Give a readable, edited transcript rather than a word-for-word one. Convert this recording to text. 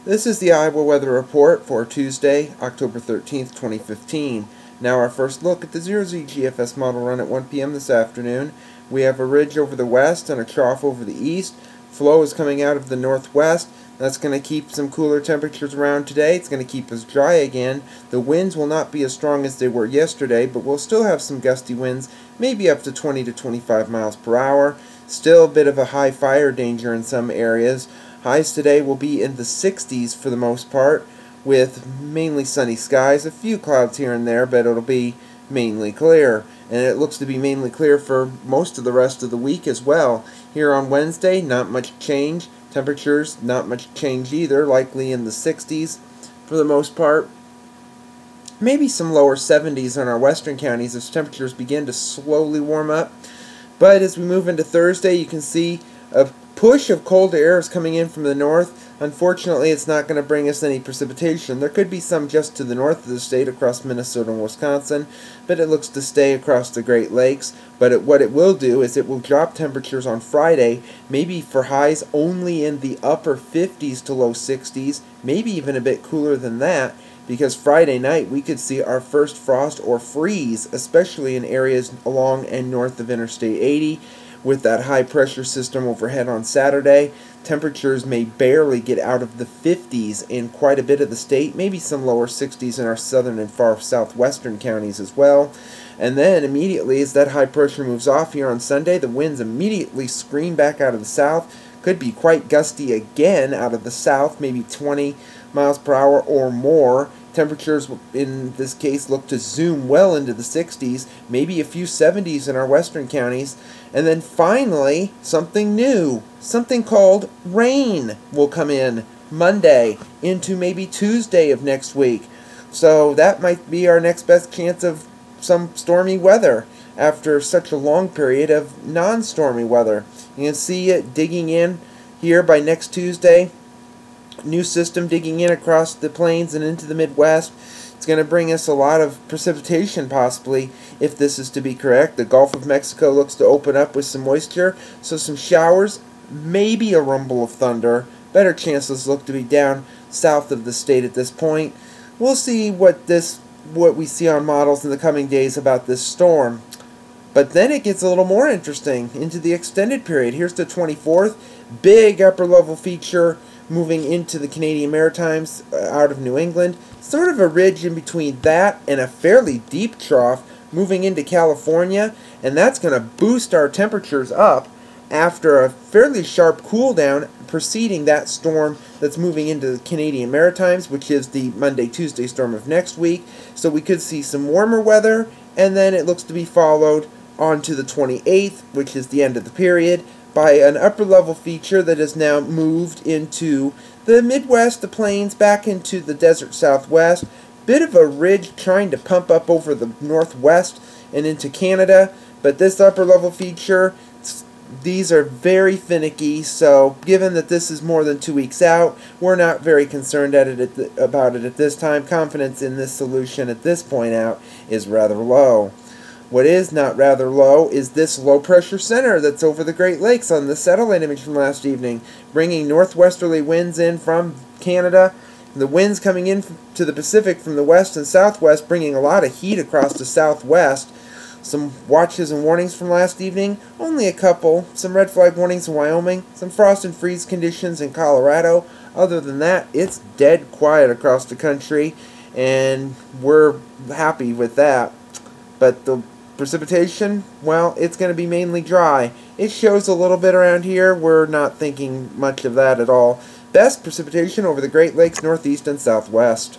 This is the Iowa Weather Report for Tuesday, October 13th, 2015. Now our first look at the 0Z GFS Model Run at 1 p.m. this afternoon. We have a ridge over the west and a trough over the east. Flow is coming out of the northwest. That's going to keep some cooler temperatures around today. It's going to keep us dry again. The winds will not be as strong as they were yesterday, but we'll still have some gusty winds, maybe up to 20 to 25 miles per hour. Still a bit of a high fire danger in some areas. Highs today will be in the 60s for the most part, with mainly sunny skies, a few clouds here and there, but it'll be mainly clear. And it looks to be mainly clear for most of the rest of the week as well. Here on Wednesday, not much change. Temperatures, not much change either, likely in the 60s for the most part. Maybe some lower 70s in our western counties as temperatures begin to slowly warm up. But as we move into Thursday, you can see a push of cold air is coming in from the north. Unfortunately, it's not going to bring us any precipitation. There could be some just to the north of the state across Minnesota and Wisconsin, but it looks to stay across the Great Lakes. But what it will do is it will drop temperatures on Friday, maybe for highs only in the upper 50s to low 60s, maybe even a bit cooler than that, because Friday night we could see our first frost or freeze, especially in areas along and north of Interstate 80. With that high pressure system overhead on Saturday, temperatures may barely get out of the 50s in quite a bit of the state, maybe some lower 60s in our southern and far southwestern counties as well. And then immediately as that high pressure moves off here on Sunday, the winds immediately scream back out of the south. Could be quite gusty again out of the south, maybe 20 miles per hour or more. Temperatures in this case look to zoom well into the 60s, maybe a few 70s in our western counties. And then finally, something new, something called rain will come in Monday into maybe Tuesday of next week. So that might be our next best chance of some stormy weather after such a long period of non-stormy weather. You can see it digging in here by next Tuesday. New system digging in across the plains and into the Midwest. It's going to bring us a lot of precipitation possibly if this is to be correct. The Gulf of Mexico looks to open up with some moisture, so some showers, maybe a rumble of thunder. Better chances look to be down south of the state at this point. We'll see what we see on models in the coming days about this storm. But then it gets a little more interesting into the extended period. Here's the 24th, big upper level feature moving into the Canadian Maritimes out of New England. Sort of a ridge in between that and a fairly deep trough moving into California, and that's going to boost our temperatures up after a fairly sharp cool down preceding that storm that's moving into the Canadian Maritimes, which is the Monday-Tuesday storm of next week. So we could see some warmer weather, and then it looks to be followed on to the 28th, which is the end of the period, by an upper level feature that has now moved into the Midwest, the plains, back into the desert Southwest. Bit of a ridge trying to pump up over the Northwest and into Canada, but this upper level feature, these are very finicky, so given that this is more than 2 weeks out, we're not very concerned about it at this time. Confidence in this solution at this point out is rather low. What is not rather low is this low-pressure center that's over the Great Lakes on the satellite image from last evening, bringing northwesterly winds in from Canada. The winds coming in to the Pacific from the west and southwest, bringing a lot of heat across the southwest. Some watches and warnings from last evening, only a couple. Some red flag warnings in Wyoming, some frost and freeze conditions in Colorado. Other than that, it's dead quiet across the country, and we're happy with that. But the precipitation, well, it's going to be mainly dry. It shows a little bit around here. We're not thinking much of that at all. Best precipitation over the Great Lakes, Northeast and Southwest.